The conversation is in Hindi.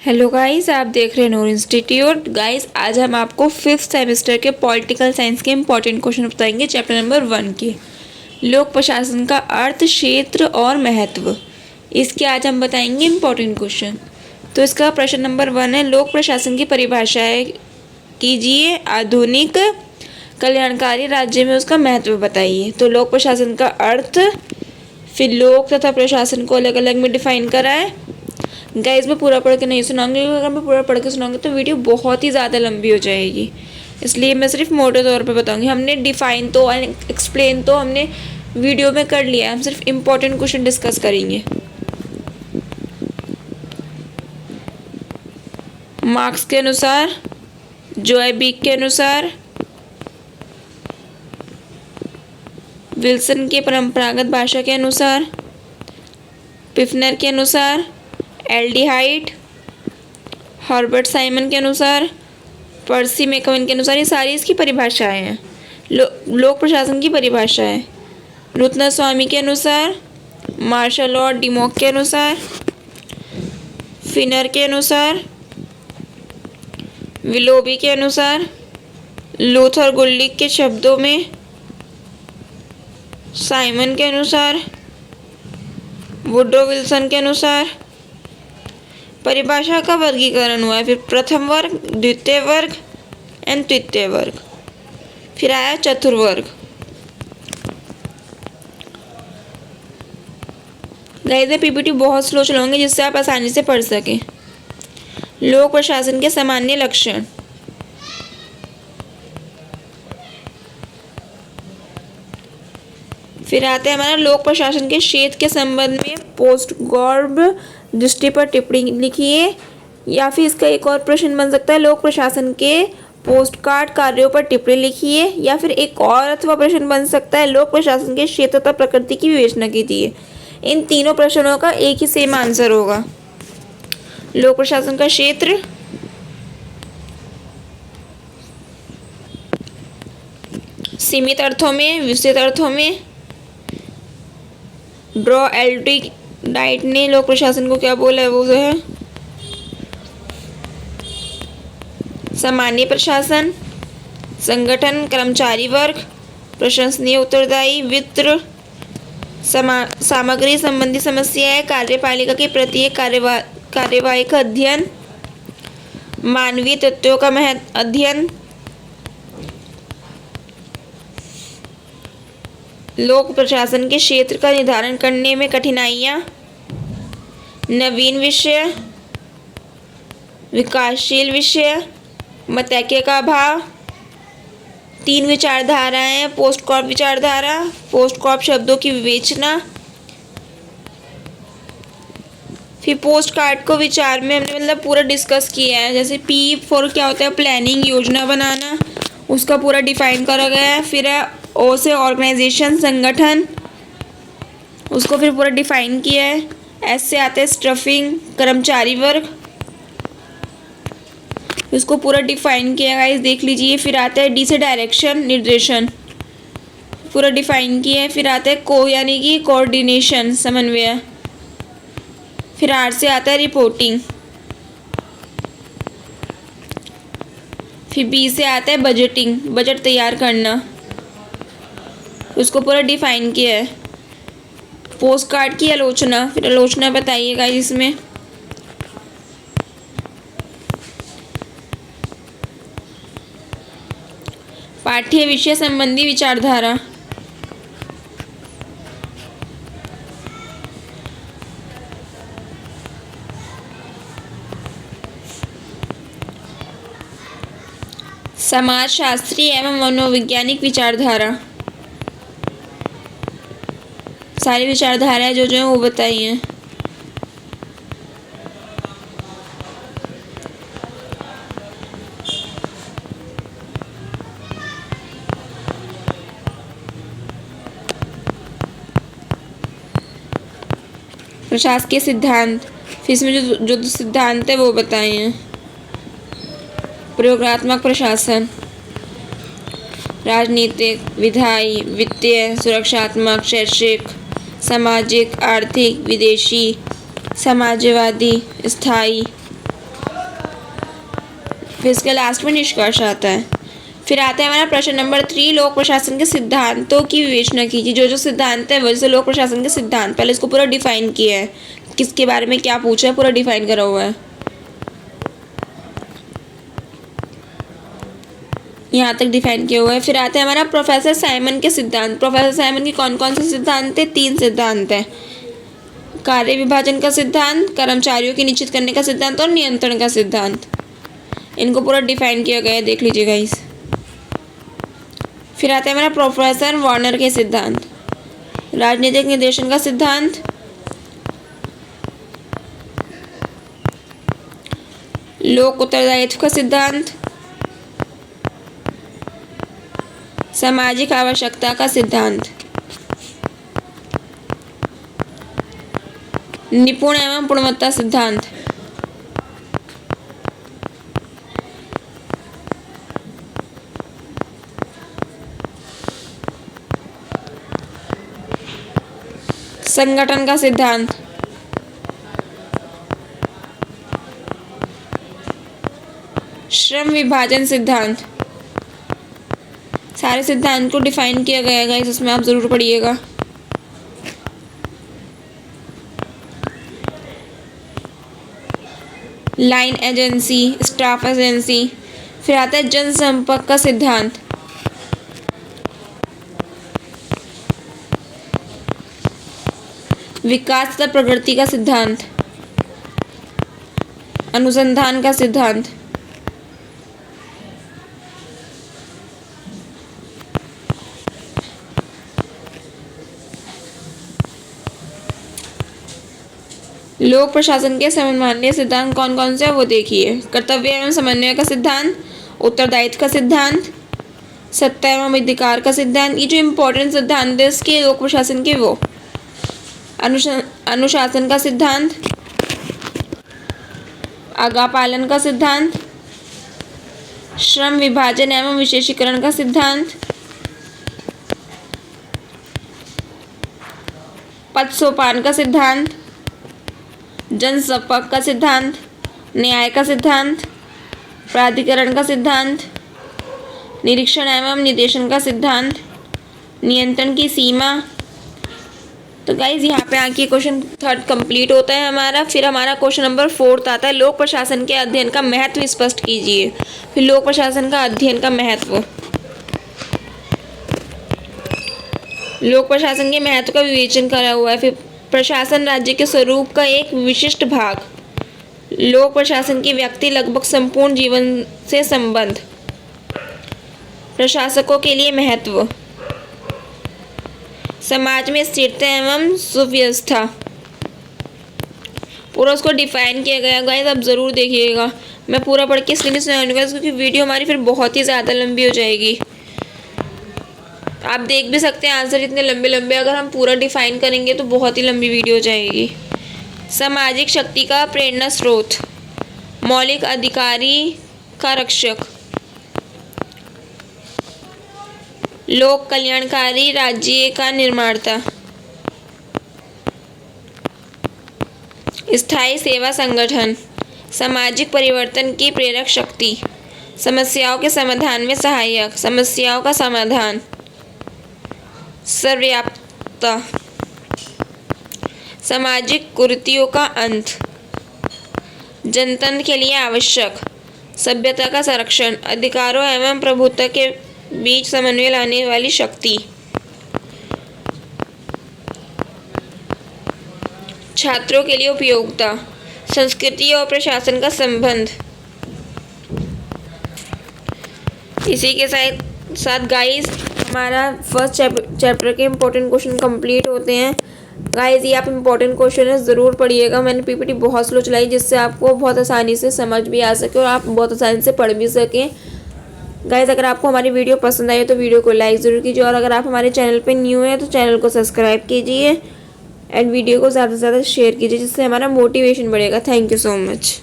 हेलो गाइस, आप देख रहे हैं नूर इंस्टीट्यूट। गाइस, आज हम आपको 5th सेमेस्टर के पॉलिटिकल साइंस के इंपॉर्टेंट क्वेश्चन बताएंगे चैप्टर नंबर 1 के। लोक प्रशासन का अर्थ, क्षेत्र और महत्व, इसके आज हम बताएंगे इंपॉर्टेंट क्वेश्चन। तो इसका प्रश्न नंबर 1 है, लोक प्रशासन की परिभाषाएं कीजिए, आधुनिक कल्याणकारी राज्य में उसका महत्व बताइए। तो लोक प्रशासन का अर्थ, फिर लोक तथा प्रशासन को अलग अलग में डिफाइन करा है। गाइस, मैं पूरा पढ़ के नहीं सुनाऊंगी, क्योंकि अगर मैं पूरा पढ़ के सुनाऊंगी तो वीडियो बहुत ही ज़्यादा लंबी हो जाएगी, इसलिए मैं सिर्फ मोटे तौर पे बताऊंगी। हमने डिफाइन तो एक्सप्लेन तो हमने वीडियो में कर लिया है, हम सिर्फ इम्पोर्टेंट क्वेश्चन डिस्कस करेंगे। मार्क्स के अनुसार, जॉयबिक के अनुसार, विल्सन के परंपरागत भाषा के अनुसार, पिफनर के अनुसार, एल्डिहाइड, हॉर्बर्ट साइमन के अनुसार, पर्सी मैकवन के अनुसार, ये सारी इसकी परिभाषाएं हैं। लोक प्रशासन की परिभाषा है। रुत्ना स्वामी के अनुसार, मार्शल और डिमोक के अनुसार, फिनर के अनुसार, विलोबी के अनुसार, लूथर गुल्लिक के शब्दों में, साइमन के अनुसार, वुड्रो विल्सन के अनुसार परिभाषा का वर्गीकरण हुआ है। फिर प्रथम वर्ग, द्वितीय वर्ग एंड तृतीय वर्ग, फिर आया चतुर्वर्ग। गाइस, मैं पीपीटी बहुत स्लो चलाऊंगी जिससे आप आसानी से पढ़ सकें। लोक प्रशासन के सामान्य लक्षण, फिर आता है हमारा लोक प्रशासन के क्षेत्र के संबंध में पोस्ट गॉर्ब दृष्टि पर टिप्पणी लिखिए। या फिर इसका एक और प्रश्न बन सकता है, लोक प्रशासन के पोस्टकार्ड कार्यों पर टिप्पणी लिखिए। या फिर एक और अथवा प्रश्न बन सकता है, लोक प्रशासन के क्षेत्र तथा प्रकृति की विवेचना कीजिए। इन तीनों प्रश्नों का एक ही सेम आंसर होगा। लोक प्रशासन का क्षेत्र, सीमित अर्थों में, विस्तृत अर्थों में। ड्रॉ एल्ड्रिक डाइट ने लोक प्रशासन को क्या बोला है, वो जो है सामान्य प्रशासन, संगठन, कर्मचारी वर्ग, प्रशंसनीय उत्तरदायी, वित्त, सामग्री संबंधी समस्याएं, कार्यपालिका की प्रत्येक कार्यवाही का अध्ययन, मानवीय तत्वों का अध्ययन। लोक प्रशासन के क्षेत्र का निर्धारण करने में कठिनाइयाँ, नवीन विषय, विकासशील विषय, मतैक्य का अभाव। 3 विचारधाराएं, पोस्ट कॉर्प विचारधारा, पोस्ट कॉर्प शब्दों की विवेचना। फिर पोस्ट कार्ड को विचार में हमने मतलब पूरा डिस्कस किया है। जैसे पी फॉर क्या होता है, प्लानिंग, योजना बनाना, उसका पूरा डिफाइन करा गया है। फिर है ओ से ऑर्गेनाइजेशन, संगठन, उसको फिर पूरा डिफाइन किया है। एस से आता है स्टफिंग, कर्मचारी वर्ग, उसको पूरा डिफाइन किया है, देख लीजिए। फिर आता है डी से डायरेक्शन, निर्देशन, पूरा डिफाइन किया है। फिर आता है को यानी कि कोऑर्डिनेशन, समन्वय। फिर आर से आता है रिपोर्टिंग। फिर बी से आता है बजटिंग, बजट तैयार करना, उसको पूरा डिफाइन किया है। पोस्ट कार्ड की आलोचना, फिर आलोचना बताइएगा इसमें। पाठ्य विषय संबंधी विचारधारा, समाजशास्त्री एवं मनोवैज्ञानिक विचारधारा, सारी विचारधाराएं जो हैं वो बताइए। प्रशासकीय सिद्धांत, फिर इसमें जो सिद्धांत है वो बताइए। प्रयोगात्मक प्रशासन, राजनीतिक, विधायी, वित्तीय, सुरक्षात्मक, शैक्षिक, सामाजिक, आर्थिक, विदेशी, समाजवादी, स्थायी, फिर इसके लास्ट में निष्कर्ष आता है। फिर आता है हमारा प्रश्न नंबर 3, लोक प्रशासन के सिद्धांतों की विवेचना कीजिए। जो जो सिद्धांत है वैसे लोक प्रशासन के सिद्धांत, पहले इसको पूरा डिफाइन किया है, किसके बारे में क्या पूछा है, पूरा डिफाइन करा हुआ है, यहाँ तक डिफाइन किया हुआ है। फिर आता है हमारा प्रोफेसर साइमन के सिद्धांत। प्रोफेसर साइमन के कौन कौन से सिद्धांत है? 3 सिद्धांत हैं। कार्य विभाजन का सिद्धांत, कर्मचारियों की निश्चित करने का सिद्धांत और नियंत्रण का सिद्धांत। इनको पूरा डिफाइन किया गया है, देख लीजिए गाइस। फिर आता है हमारा प्रोफेसर वार्नर के सिद्धांत। राजनीतिक निर्देशन का सिद्धांत, लोक उत्तरदायित्व का सिद्धांत, सामाजिक आवश्यकता का सिद्धांत, निपुण एवं पूर्णवत्ता सिद्धांत, संगठन का सिद्धांत, श्रम विभाजन सिद्धांत। सारे सिद्धांत को डिफाइन किया गया है, इसमें आप जरूर पढ़िएगा। Line agency, staff agency. फिर आता है जनसंपर्क का सिद्धांत, विकास तथा प्रगति का सिद्धांत, अनुसंधान का सिद्धांत, लोक प्रशासन के समन्वय सिद्धांत कौन कौन से है वो देखिए। कर्तव्य एवं समन्वय का सिद्धांत, उत्तरदायित्व का सिद्धांत, सत्ता एवं अधिकार का सिद्धांत। ये जो इम्पोर्टेंट सिद्धांत है इसके लोक प्रशासन के, वो अनुशासन का सिद्धांत, आज्ञा पालन का सिद्धांत, श्रम विभाजन एवं विशेषीकरण का सिद्धांत, पद सोपान का सिद्धांत, जनसंपर्क का सिद्धांत, न्याय का सिद्धांत, प्राधिकरण का सिद्धांत, निरीक्षण एवं निर्देशन का सिद्धांत, नियंत्रण की सीमा। तो गाइज यहाँ पे आके क्वेश्चन 3 कंप्लीट होता है हमारा। फिर हमारा क्वेश्चन नंबर 4 आता है, लोक प्रशासन के अध्ययन का महत्व स्पष्ट कीजिए। फिर लोक प्रशासन का अध्ययन का महत्व, लोक प्रशासन के महत्व का विवेचन करा हुआ है। फिर प्रशासन राज्य के स्वरूप का एक विशिष्ट भाग, लोक प्रशासन की व्यक्ति लगभग संपूर्ण जीवन से संबंध, प्रशासकों के लिए महत्व, समाज में स्थिरता एवं सुव्यवस्था। पूरा उसको डिफाइन किया गया गाइस, आप ज़रूर देखिएगा। मैं पूरा पढ़ के इसलिए नहीं सुनाऊंगा क्योंकि वीडियो हमारी फिर बहुत ही ज़्यादा लंबी हो जाएगी। आप देख भी सकते हैं आंसर इतने लंबे लंबे, अगर हम पूरा डिफाइन करेंगे तो बहुत ही लंबी वीडियो हो जाएगी। सामाजिक शक्ति का प्रेरणा स्रोत, मौलिक अधिकारी का रक्षक, लोक कल्याणकारी राज्य का निर्माता, स्थायी सेवा संगठन, सामाजिक परिवर्तन की प्रेरक शक्ति, समस्याओं के समाधान में सहायक, समस्याओं का समाधान, सर्वव्यापकता, सामाजिक कुरीतियों का अंत, जनतंत्र के लिए आवश्यक, सभ्यता का संरक्षण, अधिकारों एवं प्रभुत्व के बीच समन्वय लाने वाली शक्ति, छात्रों के लिए उपयोगिता, संस्कृति और प्रशासन का संबंध। इसी के साथ गाइस हमारा फर्स्ट चैप्टर के इम्पोर्टेंट क्वेश्चन कंप्लीट होते हैं। गाइस ये आप इम्पोर्टेंट क्वेश्चन है ज़रूर पढ़िएगा। मैंने पीपीटी बहुत स्लो चलाई जिससे आपको बहुत आसानी से समझ भी आ सके और आप बहुत आसानी से पढ़ भी सकें। गाइस अगर आपको हमारी वीडियो पसंद आई तो वीडियो को लाइक ज़रूर कीजिए और अगर आप हमारे चैनल पे न्यू हैं तो चैनल को सब्सक्राइब कीजिए एंड वीडियो को ज़्यादा से ज़्यादा शेयर कीजिए जिससे हमारा मोटिवेशन बढ़ेगा। Thank you so much.